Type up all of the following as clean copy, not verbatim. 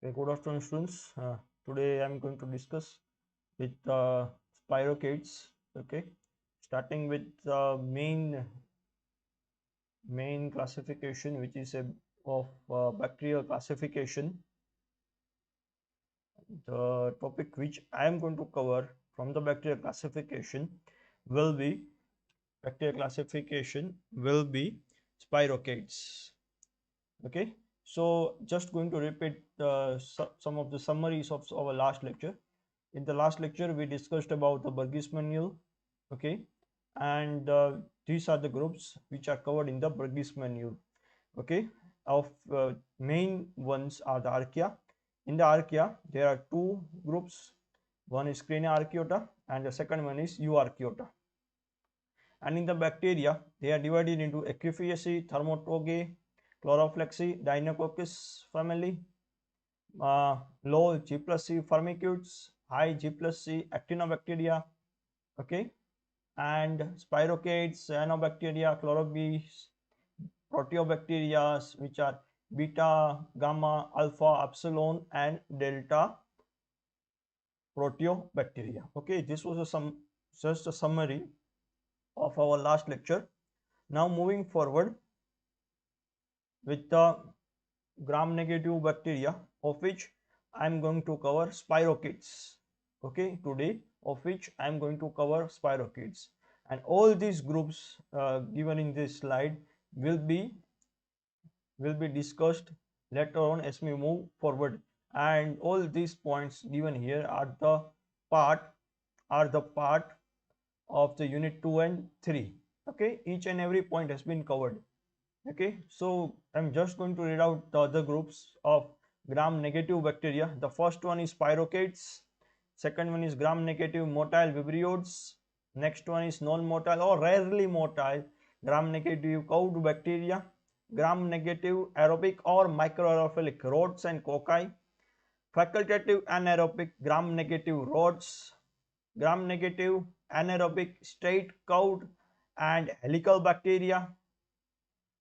Okay, good afternoon, students. Today I'm going to discuss with spirochetes. Okay, starting with main classification, which is a of bacterial classification. The topic which I am going to cover from the bacterial classification will be spirochetes. Okay, so just going to repeat some of the summaries of our last lecture. In the last lecture we discussed about the Burgess manual. Okay, and these are the groups which are covered in the Burgess manual. Okay, of main ones are the archaea. In the archaea there are two groups, one is Cranea archaeota and the second one is Euarchaeota. And in the bacteria they are divided into Acriphiaceae, Thermotogae, Chloroflexi, Deinococcus family, low G plus C Firmicutes, high G plus C Actinobacteria. Okay, and spirochetes, cyanobacteria, chlorobes, proteobacteria, which are beta, gamma, alpha, epsilon, and delta proteobacteria. Okay, this was just a summary of our last lecture. Now moving forward with the gram-negative bacteria, of which I am going to cover spirochetes. Okay, today of which I am going to cover spirochetes, and all these groups given in this slide will be discussed later on as we move forward. And all these points given here part are the part of the unit 2 and 3. Okay, each and every point has been covered. Okay, so I'm just going to read out the other groups of gram negative bacteria. The first one is spirochetes, second one is gram negative motile vibriodes, next one is non motile or rarely motile gram negative cowed bacteria, gram negative aerobic or microaerophilic rods and cocci, facultative anaerobic gram negative rods, gram negative anaerobic straight cowed and helical bacteria,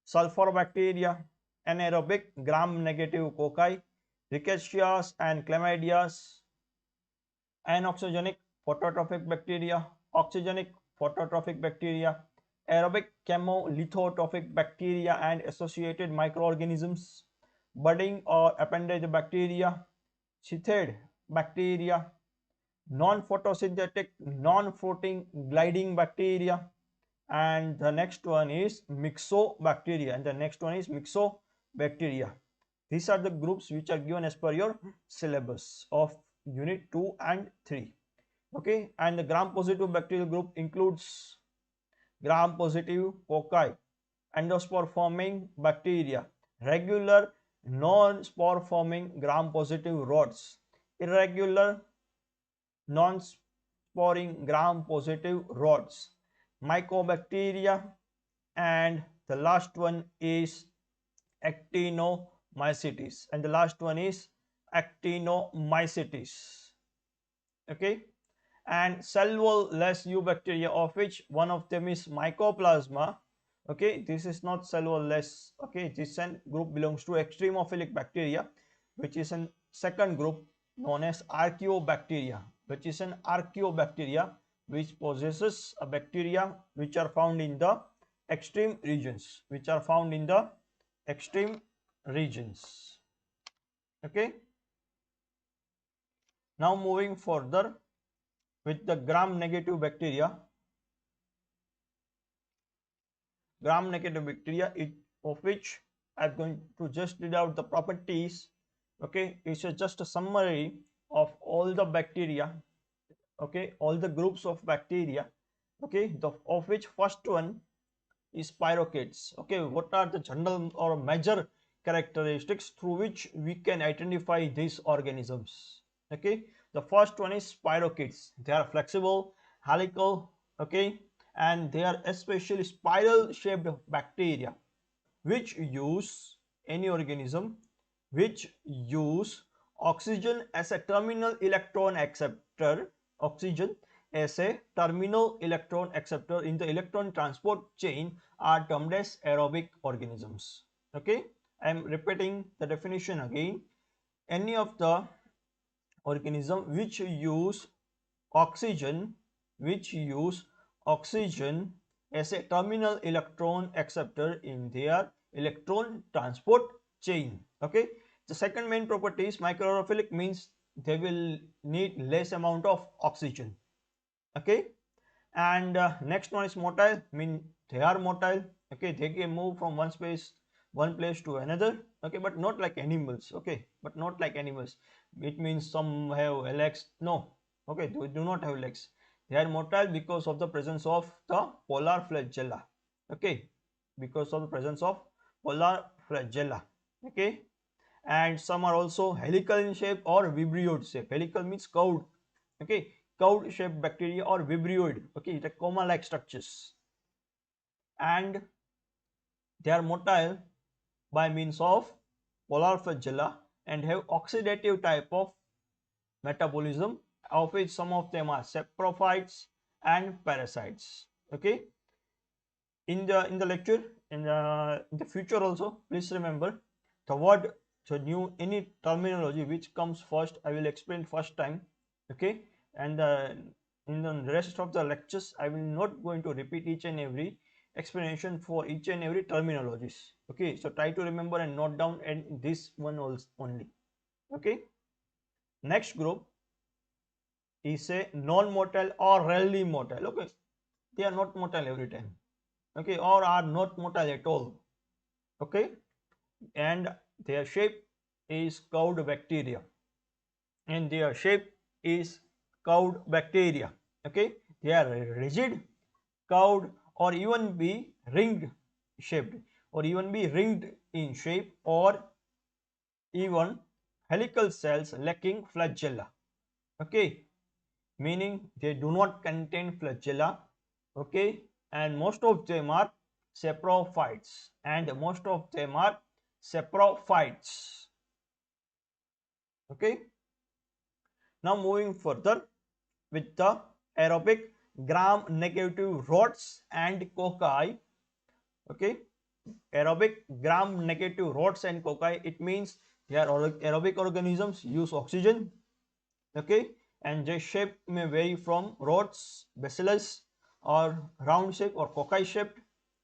sulfur bacteria, anaerobic gram negative cocci, rickettsias and chlamydias, anoxygenic phototrophic bacteria, oxygenic phototrophic bacteria, aerobic chemolithotrophic bacteria and associated microorganisms, budding or appendage bacteria, cythid bacteria, non-photosynthetic, non-fruiting gliding bacteria, and the next one is mixobacteria. These are the groups which are given as per your syllabus of unit 2 and 3. Okay, and the gram positive bacterial group includes gram positive cocci, endospore forming bacteria, regular non-spore forming gram positive rods, irregular non-sporing gram positive rods, mycobacteria, and the last one is actinomycetes, okay, and cellulose eubacteria, of which one of them is mycoplasma. Okay, this is not cellulose. Okay, this group belongs to extremophilic bacteria, which is a second group known as archaeobacteria, which possesses a bacteria which are found in the extreme regions, Okay, now moving further with the gram negative bacteria, of which I'm going to just read out the properties. Okay, it's just a summary of all the bacteria. Okay, all the groups of bacteria. Okay, of which first one is spirochetes. Okay, what are the general or major characteristics through which we can identify these organisms? Okay, the first one is spirochetes. They are flexible, helical, okay, and they are especially spiral shaped bacteria which use any organism which use oxygen as a terminal electron acceptor, in the electron transport chain are termed as aerobic organisms. Okay, I am repeating the definition again. any of the organism oxygen which use oxygen as a terminal electron acceptor in their electron transport chain. Okay, the second main property is microaerophilic, means they will need less amount of oxygen. Okay, and next one is motile, mean they are motile. Okay, they can move from one place to another. Okay, but not like animals. Okay, but not like animals. It means some have legs. No. Okay, they do not have legs. They are motile because of the presence of the polar flagella. Okay, because of the presence of polar flagella. Okay, and some are also helical in shape or vibrio shape. Helical means curved. Okay, curved shaped bacteria or vibrio. Okay, the coma like structures, and they are motile by means of polar flagella and have oxidative type of metabolism, of which some of them are saprophytes and parasites. Okay, in the lecture, in the future also, please remember the word, the new any terminology which comes first, I will explain first time. Okay, and in the rest of the lectures I will not going to repeat each and every explanation for each and every terminologies. Okay, so try to remember and note down, and this one also only. Okay, next group is a non-motile or rarely motile. Okay, they are not motile every time. Okay, or are not motile at all. Okay, and their shape is curved bacteria, and their shape is curved bacteria. Okay, they are rigid, curved, or even be ringed shaped, or even be ringed in shape, or even helical cells lacking flagella. Okay, meaning they do not contain flagella. Okay, and most of them are saprophytes, and most of them are saprophytes. Okay, now moving further with the aerobic gram negative rods and cocci. Okay, aerobic gram negative rods and cocci, it means they are aerobic organisms, use oxygen. Okay, and their shape may vary from rods, bacillus, or round shape, or cocci shaped.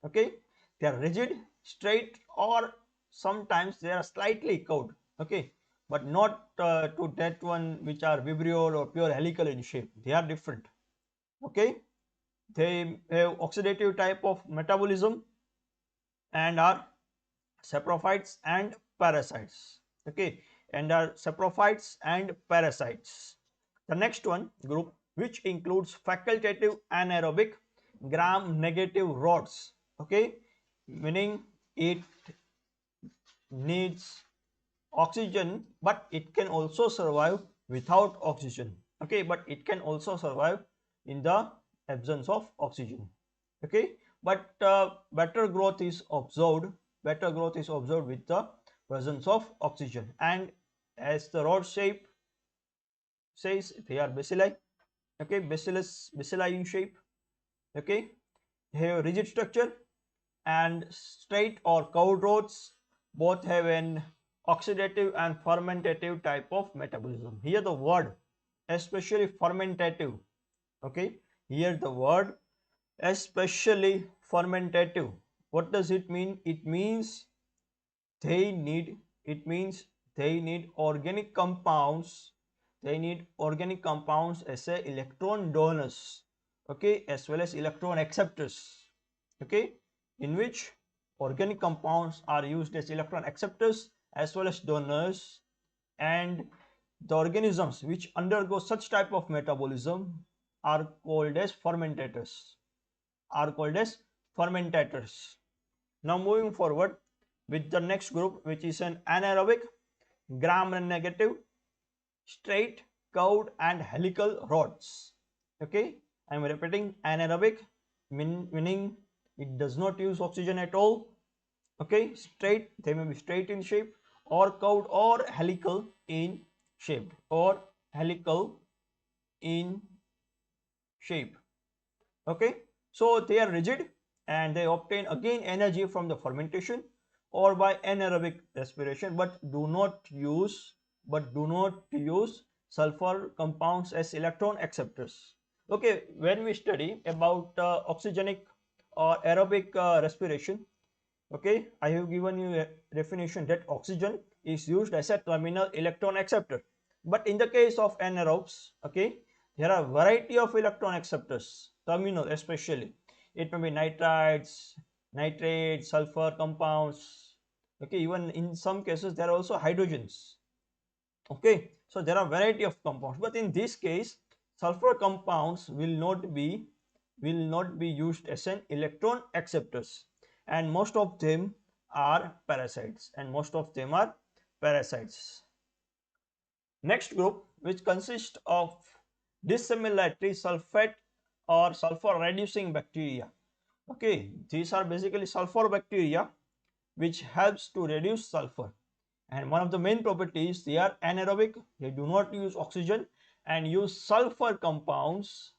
Okay, they are rigid, straight, or sometimes they are slightly curved. Okay, but not to that one which are vibrio or pure helical in shape. They are different. Okay, they have oxidative type of metabolism and are saprophytes and parasites. Okay, and are saprophytes and parasites. The next one group, which includes facultative anaerobic gram negative rods. Okay, meaning it needs oxygen, but it can also survive without oxygen. Okay, but it can also survive in the absence of oxygen. Okay, but better growth is observed with the presence of oxygen, and as the rod shape says, they are bacilli. Okay, bacilli in shape. Okay, they have rigid structure, and straight or curved rods both have an oxidative and fermentative type of metabolism. Here the word especially fermentative. Okay, here the word especially fermentative, what does it mean? It means they need, it means they need organic compounds, they need organic compounds as a electron donors. Okay, as well as electron acceptors. Okay, in which organic compounds are used as electron acceptors as well as donors, and the organisms which undergo such type of metabolism are called as fermentators, are called as fermentators. Now moving forward with the next group, which is an anaerobic gram negative straight, curved, and helical rods. Okay, I am repeating, anaerobic meaning it does not use oxygen at all. Okay, straight, they may be straight in shape, or curved, or helical in shape, or helical in shape. Okay, so they are rigid, and they obtain again energy from the fermentation or by anaerobic respiration, but do not use but do not use sulfur compounds as electron acceptors. Okay, when we study about oxygenic or aerobic respiration, okay, I have given you a definition that oxygen is used as a terminal electron acceptor. But in the case of anaerobes, okay, there are variety of electron acceptors, terminal especially. It may be nitrites, nitrates, sulfur compounds. Okay, even in some cases there are also hydrogens. Okay, so there are variety of compounds, but in this case, sulfur compounds will not be used as an electron acceptors, and most of them are parasites. Next group, which consists of dissimilatory sulfate or sulfur reducing bacteria. Okay, these are basically sulfur bacteria which helps to reduce sulfur, and one of the main properties, they are anaerobic, they do not use oxygen and use sulfur compounds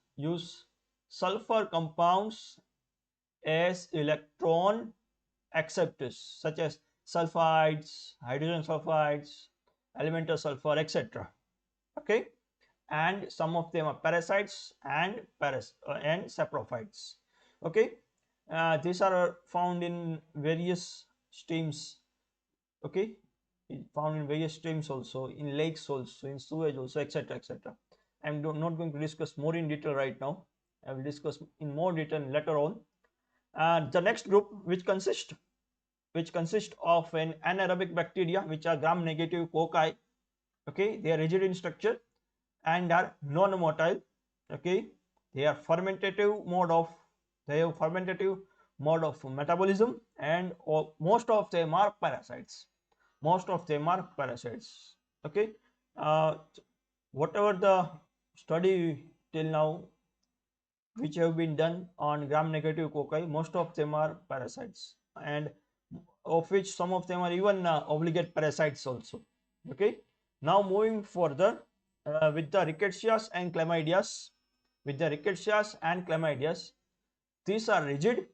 as electron acceptors, such as sulfides, hydrogen sulfides, elemental sulfur, etc. Okay, and some of them are parasites and saprophytes. Okay, these are found in various streams. Okay, found in various streams also, in lakes also, in sewage also, etc, etc. I'm not going to discuss more in detail right now. I will discuss in more detail later on. The next group, which consists of an anaerobic bacteria, which are gram negative cocci. Okay, they are rigid in structure and are non-motile. Okay, they are they have fermentative mode of metabolism, and most of them are parasites. Okay, uh, whatever the study till now which have been done on gram negative cocci, most of them are parasites, and of which some of them are even obligate parasites also. Okay, now moving further, with the rickettsias and chlamydias, these are rigid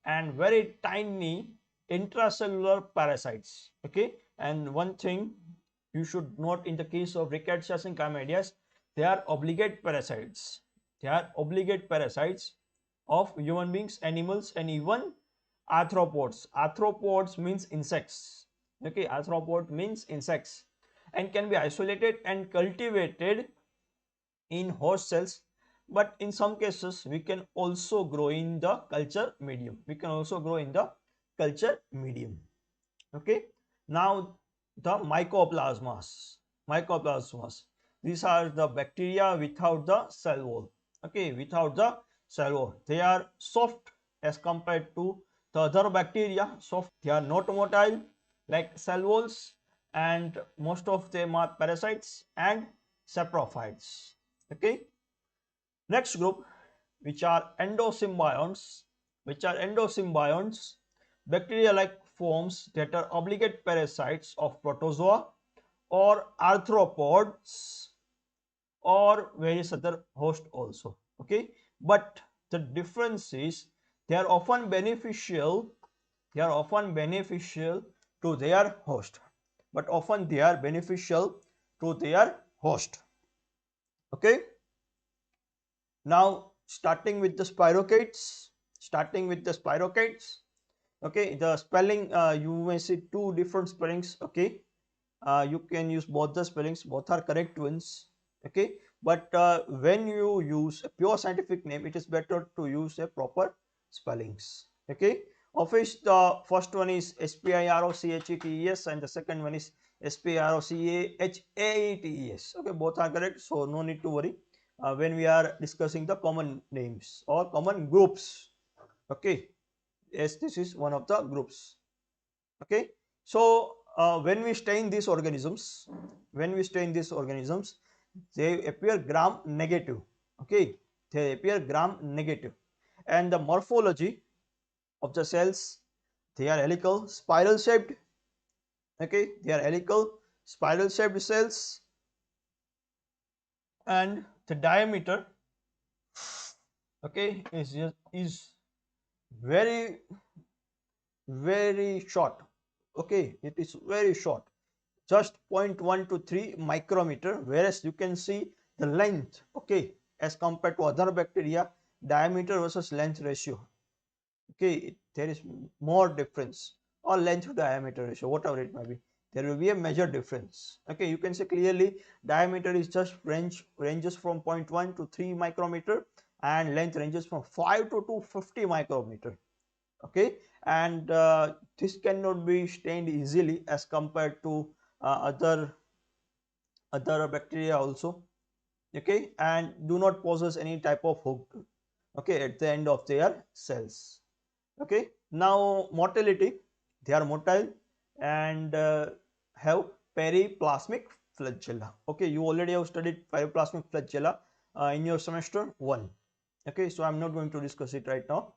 and very tiny intracellular parasites. Okay, and one thing you should note in the case of rickettsias and chlamydias, they are obligate parasites. Of human beings, animals, and even arthropods. Arthropods means insects. Okay, arthropod means insects, and can be isolated and cultivated in host cells, but in some cases we can also grow in the culture medium. Okay, now the mycoplasmas, these are the bacteria without the cell wall. Okay, they are soft as compared to the other bacteria. They are not motile like cell walls, and most of them are parasites and saprophytes. Okay, next group, which are endosymbionts, bacteria like forms that are obligate parasites of protozoa or arthropods or various other host also. Okay, but the difference is they are often beneficial to their host, okay. Now starting with the spirochetes. Okay, the spelling, you may see two different spellings. Okay, you can use both the spellings, both are correct ones. Okay, but when you use a pure scientific name, it is better to use a proper spellings. Okay, of which the first one is spirochetes and the second one is spirochahates. Okay, both are correct, so no need to worry when we are discussing the common names or common groups. Okay, yes, this is one of the groups. Okay, so when we stay in these organisms, they appear gram negative. Okay, they appear gram negative, and the morphology of the cells, they are helical spiral shaped. Okay, they are helical spiral shaped cells, and the diameter, okay, is very very short. Okay, it is very short. just 0.1 to 3 micrometer, whereas you can see the length, okay, as compared to other bacteria, diameter versus length ratio, okay, there is more difference, or length to diameter ratio, whatever it may be, there will be a major difference. Okay, you can say clearly diameter is just ranges from 0.1 to 3 micrometer, and length ranges from 5 to 250 micrometer. Okay, and this cannot be stained easily as compared to other bacteria also. Okay, and do not possess any type of hook, okay, at the end of their cells. Okay, now motility, they are motile and have periplasmic flagella. Okay, you already have studied periplasmic flagella in your semester 1. Okay, so I'm not going to discuss it right now.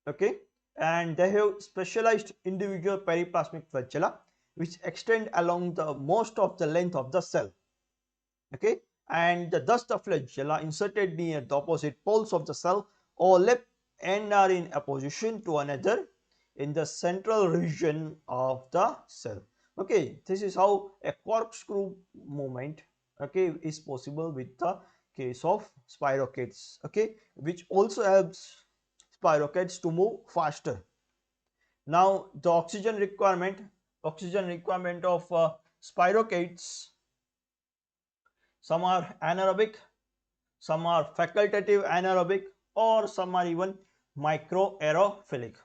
Okay, and they have specialized individual periplasmic flagella which extend along the most of the length of the cell. Okay, and thus the flagella inserted near the opposite poles of the cell overlap and are in opposition to another in the central region of the cell. Okay, this is how a corkscrew movement, okay, is possible with the case of spirochetes, okay, which also helps spirochetes to move faster. Now the oxygen requirement of spirochetes, some are anaerobic, some are facultative anaerobic, or some are even microaerophilic.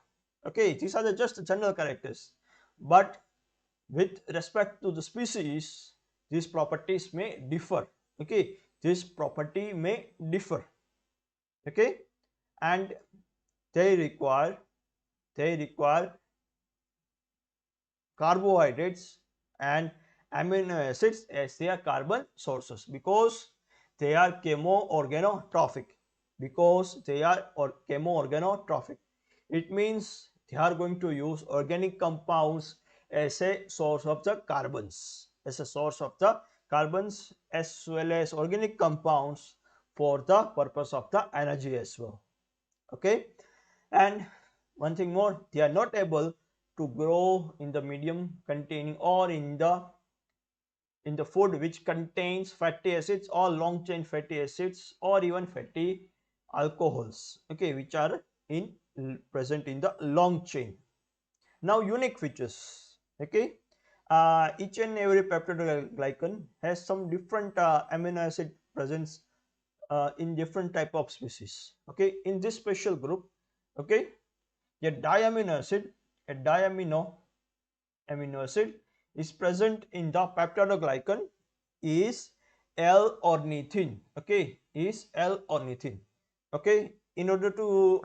Okay, these are just general characters, but with respect to the species, these properties may differ. Okay, this property may differ. Okay, and they require carbohydrates and amino acids as their carbon sources, because they are chemoorganotrophic. It means they are going to use organic compounds as a source of the carbons, as well as organic compounds for the purpose of the energy as well. Okay, and one thing more, they are not able to grow in the medium containing, or in the food which contains fatty acids or long chain fatty acids or even fatty alcohols, okay, which are in present in the long chain. Now unique features, okay, each and every peptidoglycan has some different amino acid presence in different type of species. Okay, in this special group, okay, a diamino acid, a diamino amino acid is present in the peptidoglycan is L-ornithine. Okay, is L-ornithine. Okay, in order to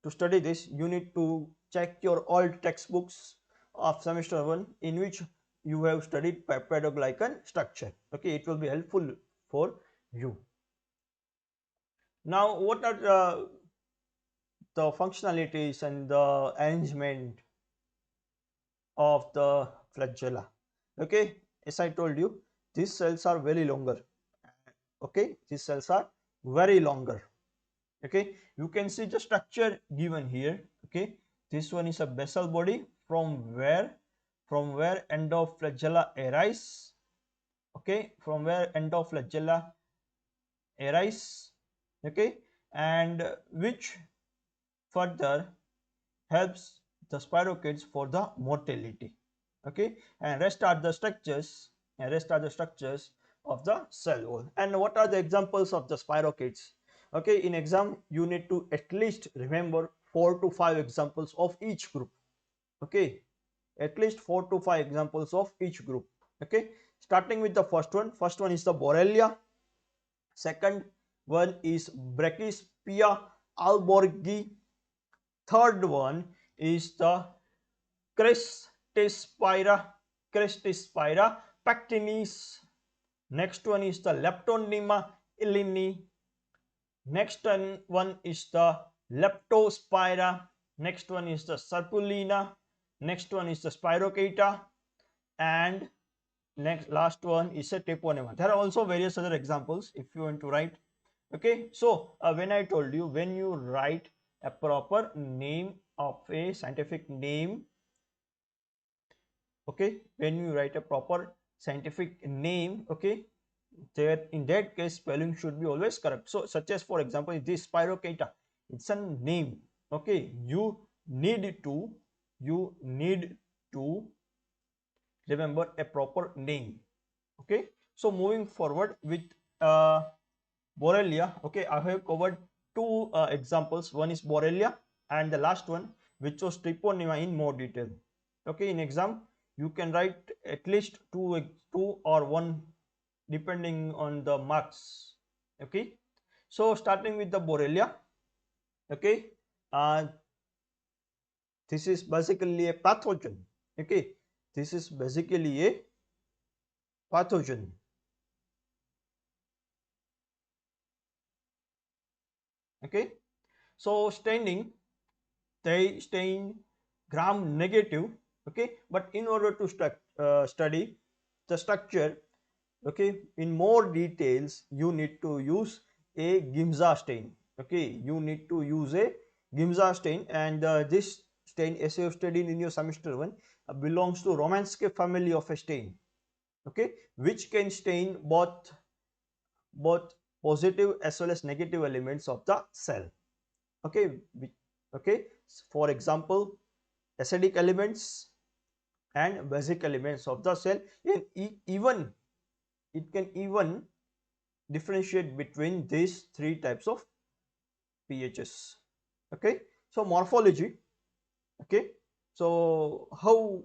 study this, you need to check your old textbooks of semester 1 in which you have studied peptidoglycan structure. Okay, it will be helpful for you. Now, what are the functionalities and the arrangement of the flagella? Okay, as I told you, these cells are very longer. Okay, these cells are very longer. Okay, you can see the structure given here. Okay, this one is a basal body from where end of flagella arise. Okay, from where end of flagella arise. Okay, and which further helps the spirochetes for the motility. Okay, and rest are the structures of the cell wall. And what are the examples of the spirochetes? Okay, in exam you need to at least remember 4 to 5 examples of each group. Okay, at least 4 to 5 examples of each group. Okay, starting with the first one is the Borrelia. Second one is Brachyspia alborgi. Third one is the Cristispira pectinis. Next one is the Leptonema illini. Next one is the Leptospira. Next one is the Serpulina. Next one is the Spirocheta, and last one is a Treponema. There are also various other examples if you want to write. Okay, so when I told you, when you write a proper name of a scientific name Okay, when you write a proper scientific name, okay, there in that case spelling should be always correct. So such as for example this Spirochaeta, it's a name. Okay, you need to remember a proper name. Okay, so moving forward with uh, Borrelia. Okay, I have covered two examples. One is Borrelia and the last one which was Treponema in more detail. Okay, in exam you can write at least two or one depending on the marks. Okay, so starting with the Borrelia. Okay, uh, this is basically a pathogen. Okay, this is basically a pathogen. Okay, so staining, they stain gram negative. Okay, but in order to study the structure, okay, in more details you need to use a Giemsa stain. Okay, you need to use a Giemsa stain, and this stain, as you have studied in your semester 1, belongs to Romanske family of a stain. Okay, which can stain both positive as well as negative elements of the cell. Okay, okay, for example acidic elements and basic elements of the cell, and even it can even differentiate between these three types of pHs. Okay, so morphology. Okay, so how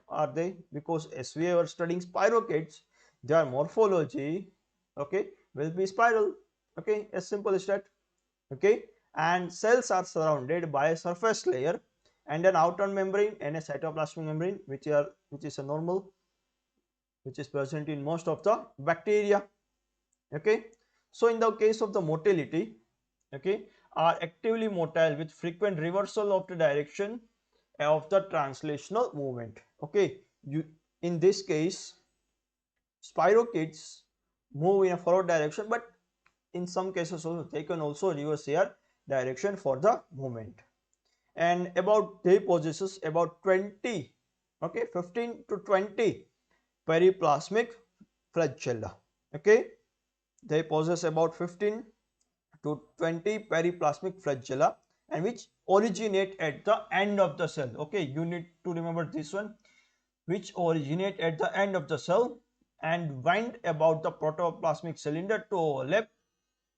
are they? Because as we are studying spirochetes, their morphology, okay, will be spiral. Okay, as simple as that. Okay, and cells are surrounded by a surface layer and an outer membrane and a cytoplasmic membrane, which is a normal, which is present in most of the bacteria. Okay, so in the case of the motility, okay, are actively motile with frequent reversal of the direction of the translational movement. Okay, you in this case spirochetes move in a forward direction, but in some cases also they can also reverse their direction for the movement. And about they possesses about 20, okay, 15 to 20 periplasmic flagella. Okay, they possess about 15 to 20 periplasmic flagella, and which originate at the end of the cell. Okay, you need to remember this one, which originate at the end of the cell and wind about the protoplasmic cylinder to overlap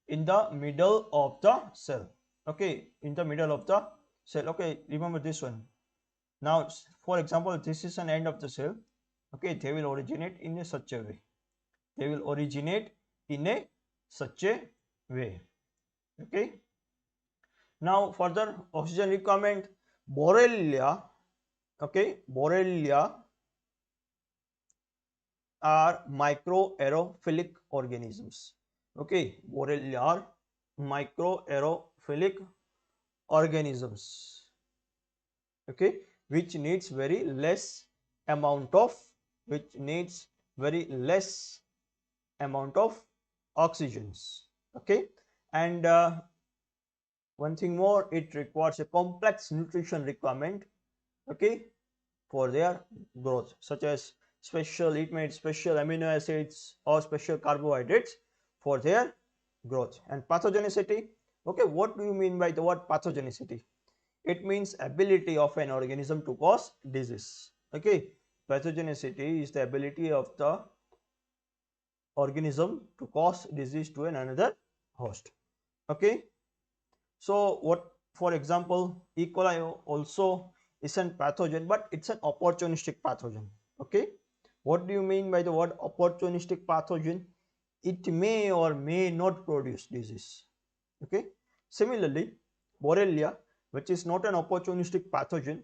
in the middle of the cell. Okay, in the middle of the cell. Okay, remember this one. Now for example this is an end of the cell. Okay, they will originate in a such a way. They will originate in a such a way. Okay, now further oxygen requirement. Borrelia, okay, Borrelia are microaerophilic organisms. Okay, Borrelia are microaerophilic organisms. Okay, which needs very less amount of which needs very less amount of oxygens. Okay, and one thing more, it requires a complex nutrition requirement. Okay, for their growth, such as special amino acids or special carbohydrates for their growth. And pathogenicity. Okay, what do you mean by the word pathogenicity? It means ability of an organism to cause disease. Okay, pathogenicity is the ability of the organism to cause disease to another host. Okay, so what, for example, E. coli also isn't pathogen, but it's an opportunistic pathogen. Okay, what do you mean by the word opportunistic pathogen? It may or may not produce disease. Okay, similarly Borrelia, which is not an opportunistic pathogen,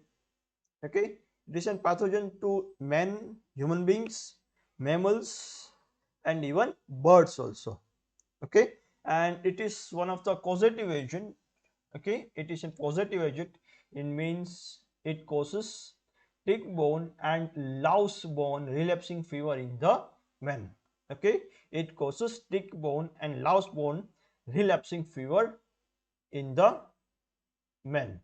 okay, it is a pathogen to men, human beings, mammals, and even birds also. Okay, and it is one of the causative agent. Okay, it is a positive agent. It means it causes tick-borne and louse-borne relapsing fever in the men. Okay, it causes tick-borne and louse-borne relapsing fever in the men.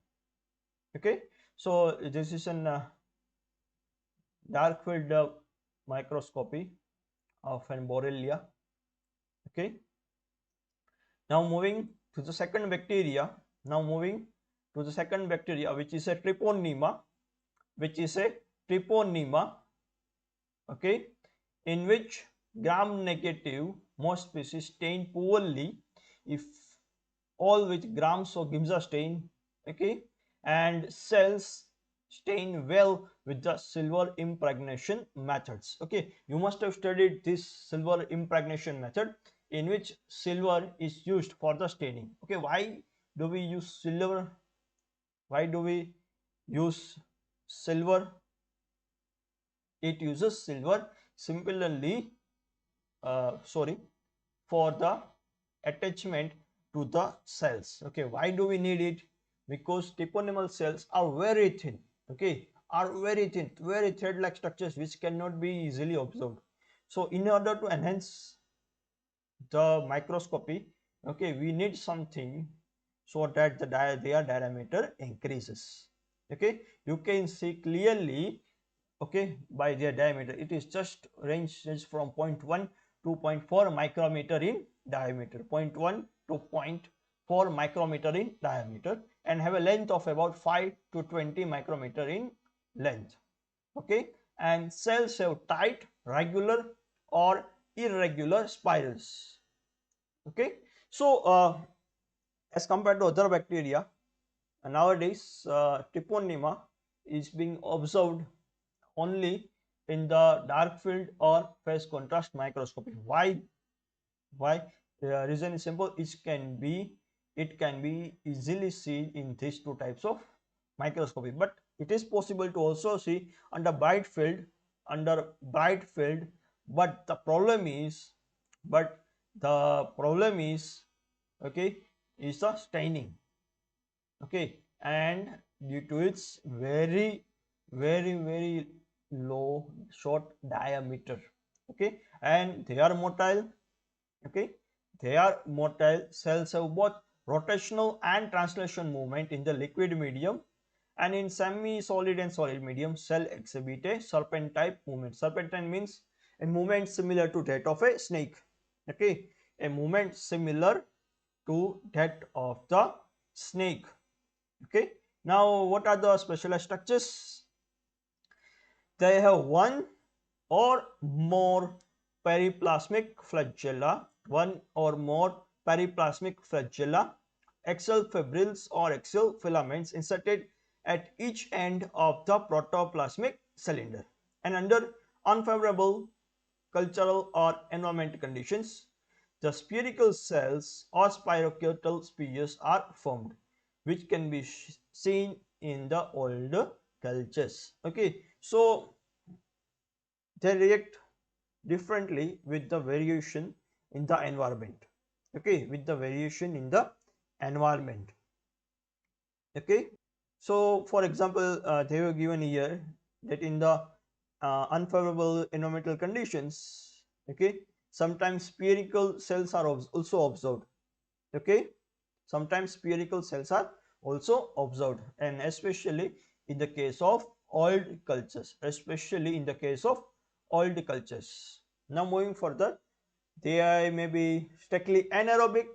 Okay, so this is an dark field microscopy of an Borrelia. Okay, now moving to the second bacteria. Now moving to the second bacteria, which is a Treponema, which is a Treponema. Okay, in which gram negative most species stain poorly if all with grams of Giemsa stain. Okay, and cells stain well with the silver impregnation methods. Okay, you must have studied this silver impregnation method in which silver is used for the staining. Okay, why do we use silver? Why do we use silver? It uses silver similarly, for the attachment to the cells. Okay, why do we need it? Because treponemal cells are very thin. Okay, are very thin, very thread like structures which cannot be easily observed. So in order to enhance the microscopy, okay, we need something so that their diameter increases. Okay, you can see clearly, okay, by their diameter. It is just ranges from 0.1 to 0.4 micrometer in diameter, 0.1 to 0.4 micrometer in diameter, and have a length of about 5 to 20 micrometer in length. Okay, and cells have tight, regular or irregular spirals. Okay, so as compared to other bacteria, nowadays Treponema is being observed only in the dark field or phase contrast microscopy. Why? Why? The reason is simple. It can be easily seen in these two types of microscopy, but it is possible to also see under bright field, but the problem is okay, is the staining. Okay, and due to its very low short diameter. Okay, and they are motile. Okay, they are motile. Cells have both rotational and translation movement in the liquid medium, and in semi-solid and solid medium, cell exhibit a serpentine movement. Serpentine means a movement similar to that of a snake. Okay, a movement similar to that of the snake. Okay, now what are the specialized structures? They have one or more periplasmic flagella, axial fibrils or axial filaments inserted at each end of the protoplasmic cylinder, and under unfavorable cultural or environment conditions, the spherical cells or spirochetal spheres are formed, which can be seen in the older cultures. Okay, so they react differently with the variation in the environment. Okay, with the variation in the environment. Okay, so for example, they were given here that in the unfavorable environmental conditions, okay, sometimes spherical cells are also observed. Okay, sometimes spherical cells are also observed, and especially in the case of oiled cultures, now moving further, they may be strictly anaerobic.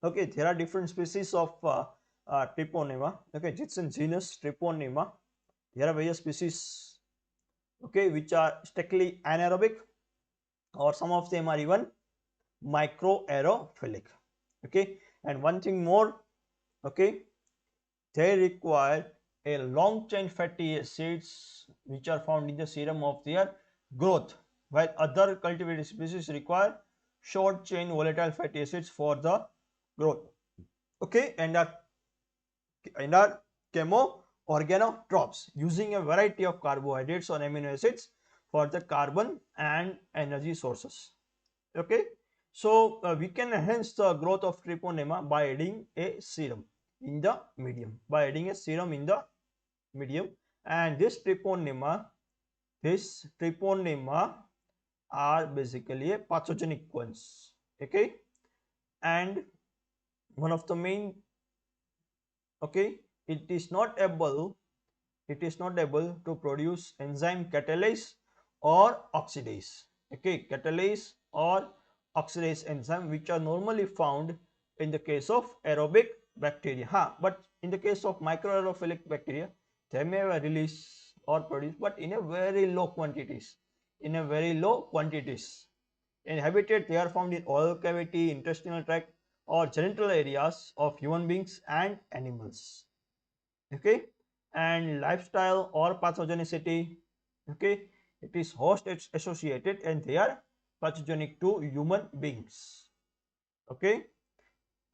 Okay, there are different species of Treponema. Okay, it's in genus Treponema. There are various species, okay, which are strictly anaerobic, or some of them are even microaerophilic. Okay, and one thing more, okay, they require a long chain fatty acids which are found in the serum of their growth, while other cultivated species require short chain volatile fatty acids for the growth. Okay, and are chemo organotrophs, using a variety of carbohydrates or amino acids for the carbon and energy sources. Okay, so we can enhance the growth of Treponema by adding a serum in the medium, and this treponema are basically a pathogenic ones. Okay, and one of the main, okay, it is not able it is not able to produce enzyme catalase or oxidase. Okay, catalase or oxidase enzyme, which are normally found in the case of aerobic bacteria. But in the case of microaerophilic bacteria, they may release or produce, but in a very low quantities. In a very low quantities. In habitat, they are found in oral cavity, intestinal tract, or genital areas of human beings and animals. Okay, and lifestyle or pathogenicity. Okay, it is host associated and they are pathogenic to human beings. Okay,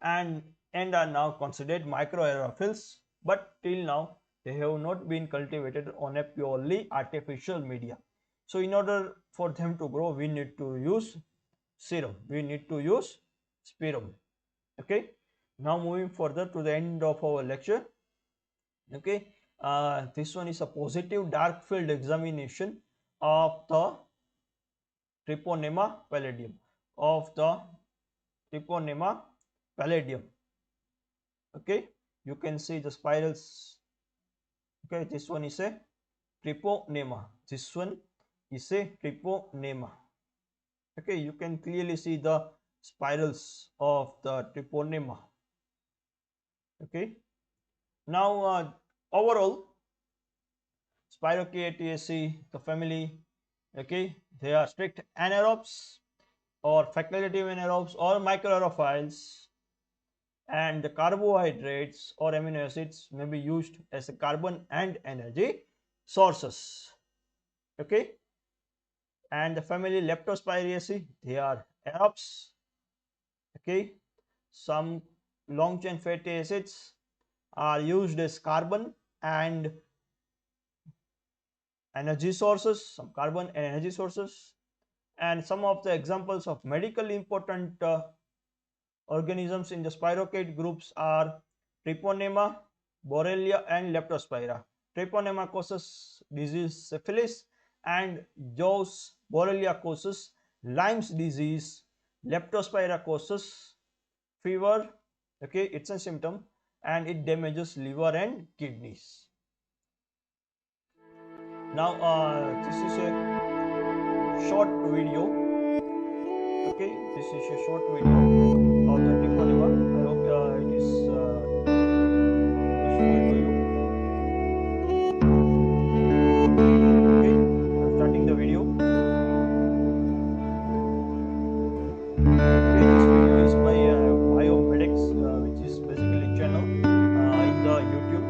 and are now considered microaerophils, but till now they have not been cultivated on a purely artificial media. So in order for them to grow, we need to use serum, we need to use sperm. Okay, now moving further to the end of our lecture. Okay, this one is a positive dark field examination of the Treponema pallidum, of the Treponema pallidum. Okay, you can see the spirals. Okay, this one is a Treponema, this one is a Treponema. Okay, you can clearly see the spirals of the Treponema. Okay, now overall Spirochaetaceae, the family, okay, they are strict anaerobes or facultative anaerobes or microaerophiles, and the carbohydrates or amino acids may be used as a carbon and energy sources. Okay, and the family Leptospiraceae, they are aerobes. Okay, some long chain fatty acids are used as carbon and energy sources, some carbon and energy sources. And some of the examples of medically important organisms in the spirochete groups are Treponema, Borrelia and Leptospira. Treponema causes disease syphilis and Jos Borrelia causes Lyme's disease. Leptospira causes fever. Okay, it's a symptom and it damages liver and kidneys. Now this is a short video. Okay, this is a short video of the Treponema. I hope it is useful to you. Okay, I'm starting the video. Okay, this video is by Biomedics, which is basically a channel in the YouTube.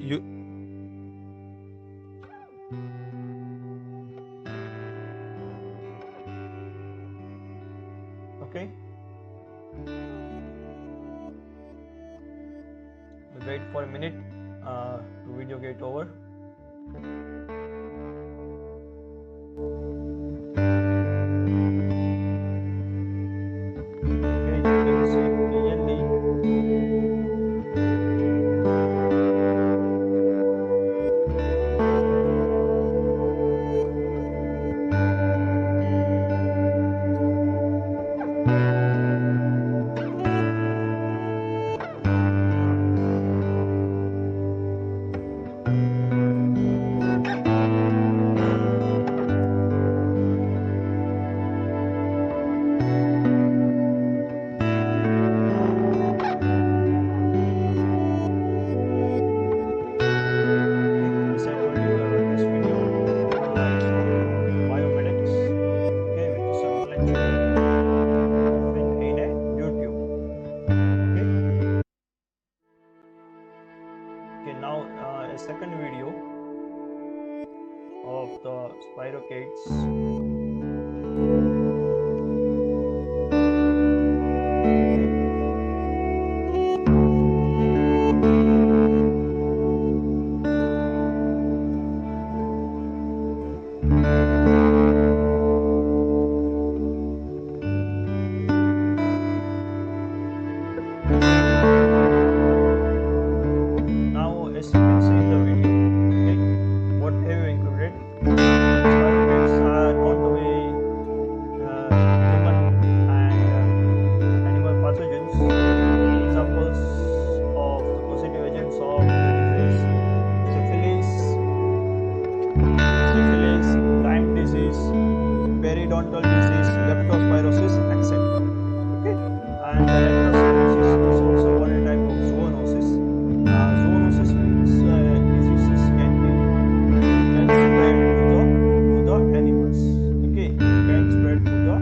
You okay? We wait for a minute to video get over. Okay, you can see clearly. kids. Now, as you can see in the video, okay, what have you included? Spirochetes are on the way human and animal pathogens. Examples of the positive agents of the disease: syphilis, Lyme disease, periodontal disease, leptospirosis, etc. Okay, and the leptospirosis is also one type of zoonosis. Zoonosis means diseases can spread to the animals. Okay, can spread to the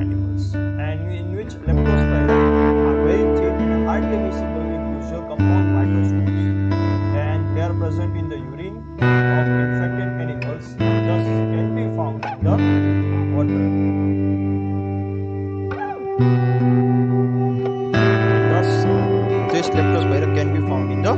animals, and in which leptospira are very thin and hardly visible in visual compound microscopy, and they are present in the urine of infected animals, thus can be found in the water. Thus, this leptospira can be found in the